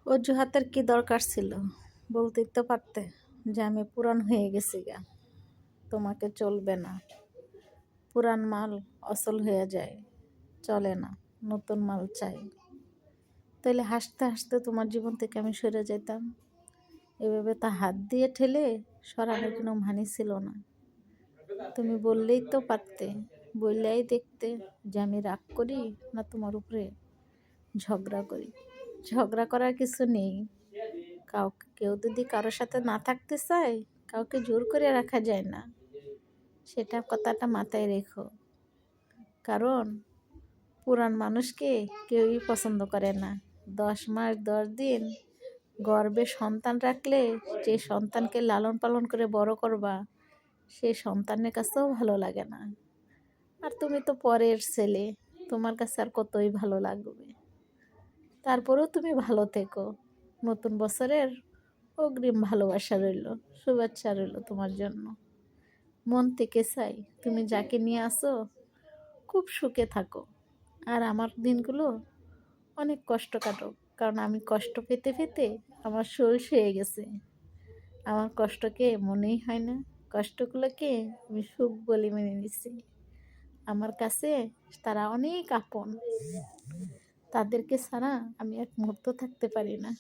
অজুহাতের কি দরকার ছিল? বলতেই তো পারতে যে আমি পুরান হয়ে গেছি গা, তোমাকে চলবে না। পুরান মাল অচল হয়ে যায়, চলে না, নতুন মাল চাই। তাইলে হাসতে হাসতে তোমার জীবন থেকে আমি সরে যেতাম। এভাবে তা হাত দিয়ে ঠেলে সরানোর কোনো মানি ছিল না। তুমি বললেই তো পারতে, বললেই দেখতে যে আমি রাগ করি না তোমার উপরে ঝগড়া করি। ঝগড়া করার কিছু নেই। কেউ যদি কারোর সাথে না থাকতে চায়, কাউকে জোর করে রাখা যায় না। সেটা কথাটা মাথায় রেখো। কারণ পুরান মানুষকে কেউই পছন্দ করে না। 10 মাস 10 দিন গর্ভে সন্তান রাখলে যে সন্তানকে লালন পালন করে বড় করবা, সেই সন্তানের কাছেও ভালো লাগে না। আর তুমি তো পরের ছেলে, তোমার কাছে আর কতই ভালো লাগবে। তারপরেও তুমি ভালো থেকো। নতুন বছরের অগ্রিম ভালোবাসা রইল, শুভেচ্ছা রইল তোমার জন্য। মন থেকে চাই তুমি যাকে নিয়ে আসো খুব সুখে থাকো, আর আমার দিনগুলো অনেক কষ্ট কাটো। কারণ আমি কষ্ট পেতে পেতে আমার শরীর হয়ে গেছে। আমার কষ্টকে মনেই হয় না, কষ্টগুলোকে আমি সুখ বলে মেনে নিছি। আমার কাছে তারা অনেক আপন, তাদেরকে ছাড়া আমি এক মুহূর্ত থাকতে পারি না।